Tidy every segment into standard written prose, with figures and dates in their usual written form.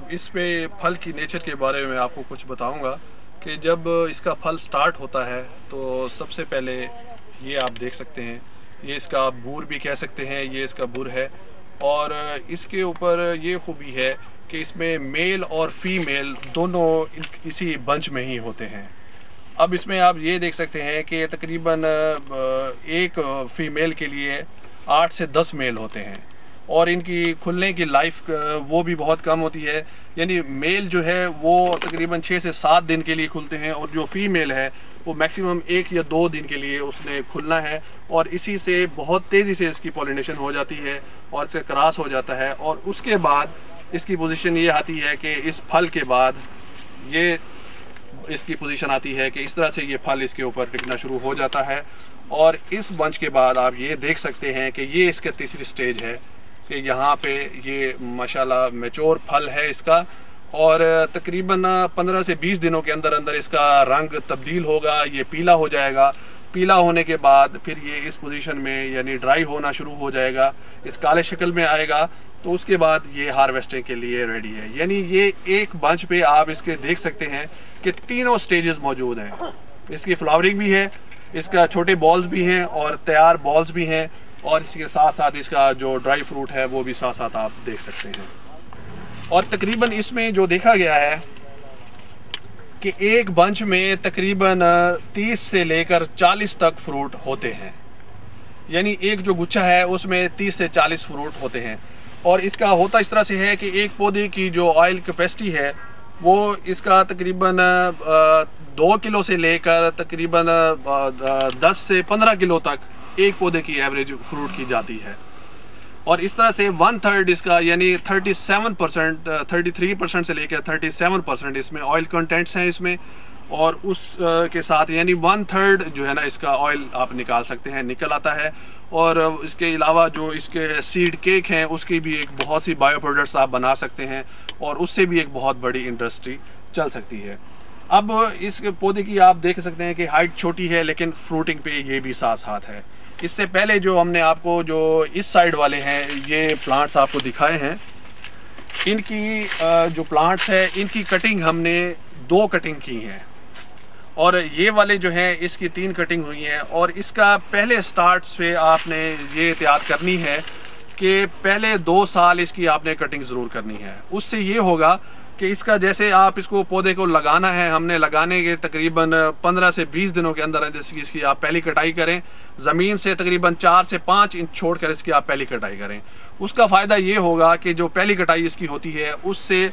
अब इस पे फल की नेचर के बारे में आपको कुछ बताऊंगा कि जब इसका फल स्टार्ट होता है तो सबसे पहले ये आप देख सकते हैं, ये इसका बूर भी कह सकते हैं, ये इसका बुर है। और इसके ऊपर ये खूबी है कि इसमें मेल और फीमेल दोनों इसी बंच में ही होते हैं। अब इसमें आप ये देख सकते हैं कि तकरीबन एक फ़ीमेल के लिए 8 से 10 मेल होते हैं और इनकी खुलने की लाइफ वो भी बहुत कम होती है। यानी मेल जो है वो तकरीबन 6 से 7 दिन के लिए खुलते हैं और जो फीमेल है वो मैक्सिमम 1 या 2 दिन के लिए उसने खुलना है और इसी से बहुत तेज़ी से इसकी पॉलिनेशन हो जाती है और इससे क्रॉस हो जाता है। और उसके बाद इसकी पोजीशन ये आती है कि इस फल के बाद ये इसकी पोजीशन आती है कि इस तरह से ये फल इसके ऊपर टिकना शुरू हो जाता है। और इस बंच के बाद आप ये देख सकते हैं कि ये इसका तीसरी स्टेज है कि यहाँ पे ये माशाल्लाह मैच्योर फल है इसका और तकरीबन 15 से 20 दिनों के अंदर अंदर इसका रंग तब्दील होगा, ये पीला हो जाएगा। पीला होने के बाद फिर ये इस पोजीशन में यानी ड्राई होना शुरू हो जाएगा, इस काले शक्ल में आएगा। तो उसके बाद ये हार्वेस्टिंग के लिए रेडी है। यानी ये एक बंच पे आप इसके देख सकते हैं कि तीनों स्टेजेस मौजूद हैं। इसकी फ्लावरिंग भी है, इसका छोटे बॉल्स भी हैं और तैयार बॉल्स भी हैं और इसके साथ साथ इसका जो ड्राई फ्रूट है वो भी साथ साथ आप देख सकते हैं। और तकरीबन इसमें जो देखा गया है कि एक बंच में तकरीबन 30 से लेकर 40 तक फ्रूट होते हैं। यानी एक जो गुच्छा है उसमें 30 से 40 फ्रूट होते हैं। और इसका होता इस तरह से है कि एक पौधे की जो ऑयल कैपेसिटी है वो इसका तकरीबन 2 किलो से लेकर तकरीबन 10 से 15 किलो तक एक पौधे की एवरेज फ्रूट की जाती है। और इस तरह से 1/3 इसका यानी 37%, 33% से लेकर 37% इसमें ऑयल कंटेंट्स हैं इसमें। और उस के साथ यानी 1/3 जो है ना इसका ऑयल आप निकाल सकते हैं, निकल आता है। और इसके अलावा जो इसके सीड केक हैं उसकी भी एक बहुत सी बायो प्रोडक्ट्स आप बना सकते हैं और उससे भी एक बहुत बड़ी इंडस्ट्री चल सकती है। अब इस पौधे की आप देख सकते हैं कि हाइट छोटी है लेकिन फ्रूटिंग पे ये भी साथ साथ है। इससे पहले जो हमने आपको जो इस साइड वाले हैं ये प्लांट्स आपको दिखाए हैं, इनकी जो प्लांट्स है इनकी कटिंग हमने 2 कटिंग की हैं और ये वाले जो हैं इसकी 3 कटिंग हुई हैं। और इसका पहले स्टार्ट से आपने ये एहतियात करनी है कि पहले 2 साल इसकी आपने कटिंग ज़रूर करनी है। उससे ये होगा कि इसका जैसे आप इसको पौधे को लगाना है, हमने लगाने के तकरीबन 15 से 20 दिनों के अंदर जैसे कि इसकी आप पहली कटाई करें, ज़मीन से तकरीबन 4 से 5 इंच छोड़कर इसकी आप पहली कटाई करें। उसका फ़ायदा ये होगा कि जो पहली कटाई इसकी होती है उससे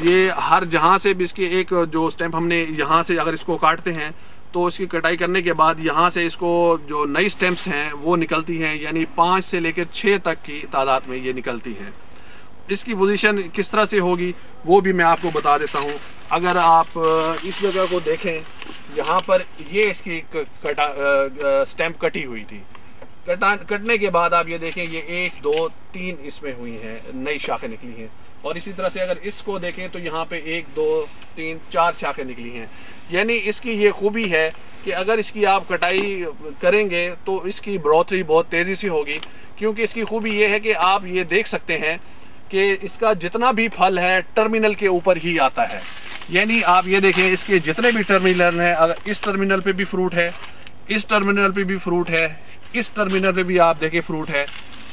ये हर जहाँ से भी इसके एक जो स्टेम्प हमने यहाँ से अगर इसको काटते हैं तो इसकी कटाई करने के बाद यहाँ से इसको जो नई स्टेम्प्स हैं वो निकलती हैं, यानी 5 से लेकर 6 तक की तादाद में ये निकलती हैं। इसकी पोजीशन किस तरह से होगी वो भी मैं आपको बता देता हूँ। अगर आप इस जगह को देखें, यहाँ पर ये इसकी स्टेम्प कटी हुई थी। कटने के बाद आप ये देखें ये 1 2 3 इसमें हुई हैं, नई शाखें निकली हैं। और इसी तरह से अगर इसको देखें तो यहाँ पे 1 2 3 4 शाखें निकली हैं। यानी इसकी ये खूबी है कि अगर इसकी आप कटाई करेंगे तो इसकी बढ़ोतरी बहुत तेज़ी से होगी, क्योंकि इसकी खूबी ये है कि आप ये देख सकते हैं कि इसका जितना भी फल है टर्मिनल के ऊपर ही आता है। यानी आप ये देखें इसके जितने भी टर्मिनल हैं, अगर इस टर्मिनल पे भी फ्रूट है, इस टर्मिनल पे भी फ्रूट है, इस टर्मिनल पे भी आप देखें फ्रूट है,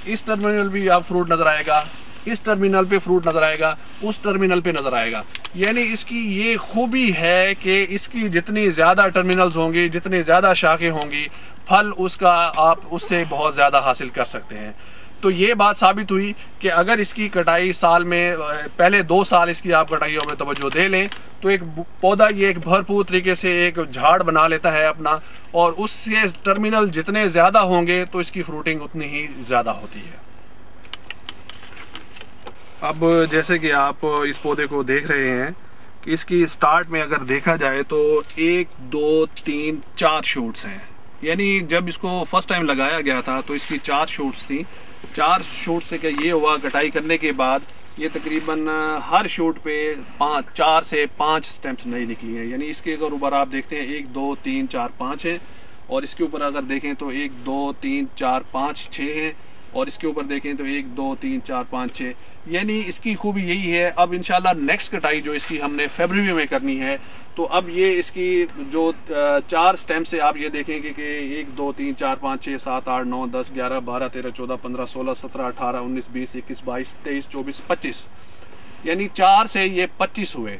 इस टर्मिनल भी आप फ्रूट नज़र आएगा, इस टर्मिनल पे फ्रूट नज़र आएगा, उस टर्मिनल पे नज़र आएगा। यानी इसकी ये खूबी है कि इसकी जितनी ज़्यादा टर्मिनल्स होंगी, जितनी ज़्यादा शाखें होंगी, फल उसका आप उससे बहुत ज़्यादा हासिल कर सकते हैं। तो ये बात साबित हुई कि अगर इसकी कटाई साल में पहले 2 साल इसकी आप कटाइयों में तवज्जो दे लें तो एक पौधा ये एक भरपूर तरीके से एक झाड़ बना लेता है अपना, और उससे टर्मिनल जितने ज़्यादा होंगे तो इसकी फ्रूटिंग उतनी ही ज़्यादा होती है। अब जैसे कि आप इस पौधे को देख रहे हैं कि इसकी स्टार्ट में अगर देखा जाए तो 1 2 3 4 शूट्स हैं। यानी जब इसको फर्स्ट टाइम लगाया गया था तो इसकी 4 शूट्स थी। 4 शूट से क्या ये हुआ, कटाई करने के बाद ये तकरीबन हर शूट पे 4 से 5 स्टेम्प्स नई निकली हैं। यानी इसके ऊपर आप देखते हैं 1 2 3 4 5 है और इसके ऊपर अगर देखें तो 1 2 3 4 5 6 हैं और इसके ऊपर देखें तो 1 2 3 4 5 6, यानी इसकी खूबी यही है। अब इंशाल्लाह नेक्स्ट कटाई जो इसकी हमने फरवरी में करनी है, तो अब ये इसकी जो 4 स्टेम से आप ये देखेंगे कि 1 2 3 4 5 6 7 8 9 10 11 12 13 14 15 16 17 18 19 20 21 22 23 24 25, यानी 4 से ये 25 हुए।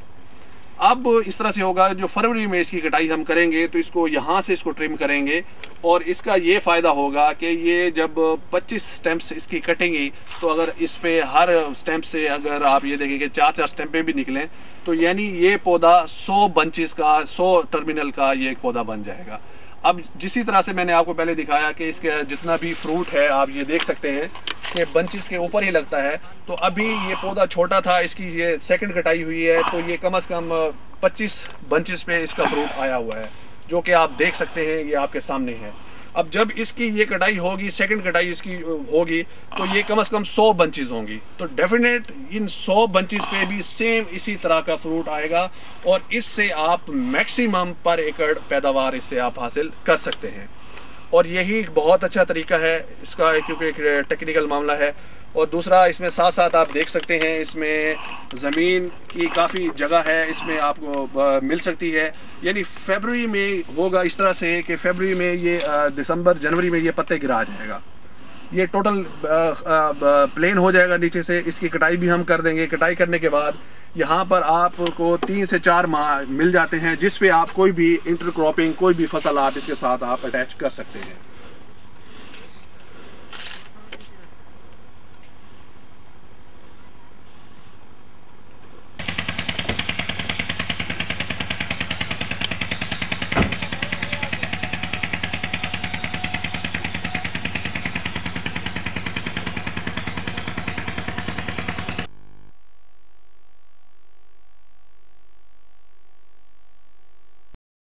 अब इस तरह से होगा, जो फरवरी में इसकी कटाई हम करेंगे तो इसको यहाँ से इसको ट्रिम करेंगे, और इसका ये फ़ायदा होगा कि ये जब 25 स्टेम्प्स इसकी कटेंगी, तो अगर इस पे हर स्टेम्प से अगर आप ये देखेंगे 4-4 स्टेम्पें भी निकलें, तो यानी ये पौधा 100 बंचेस का, 100 टर्मिनल का ये एक पौधा बन जाएगा। अब जिसी तरह से मैंने आपको पहले दिखाया कि इसके जितना भी फ्रूट है आप ये देख सकते हैं कि बंचेस के ऊपर ही लगता है। तो अभी ये पौधा छोटा था, इसकी ये सेकंड कटाई हुई है, तो ये कम से कम 25 बंचेस पे इसका फ्रूट आया हुआ है, जो कि आप देख सकते हैं, ये आपके सामने है। अब जब इसकी ये कटाई होगी, सेकंड कटाई इसकी होगी, तो ये कम से कम 100 बंचेस होंगी। तो डेफिनेट इन 100 बंचेस पे भी सेम इसी तरह का फ्रूट आएगा, और इससे आप मैक्सिमम पर एकड़ पैदावार इससे आप हासिल कर सकते हैं। और यही एक बहुत अच्छा तरीका है इसका, क्योंकि एक टेक्निकल मामला है। और दूसरा, इसमें साथ साथ आप देख सकते हैं इसमें ज़मीन की काफ़ी जगह है, इसमें आपको मिल सकती है। यानी फरवरी में होगा इस तरह से कि फरवरी में ये दिसंबर जनवरी में ये पत्ते गिरा जाएगा, ये टोटल प्लेन हो जाएगा नीचे से। इसकी कटाई भी हम कर देंगे। कटाई करने के बाद यहाँ पर आपको 3 से 4 माह मिल जाते हैं, जिस पे आप कोई भी इंटरक्रॉपिंग, कोई भी फसल आप इसके साथ आप अटैच कर सकते हैं।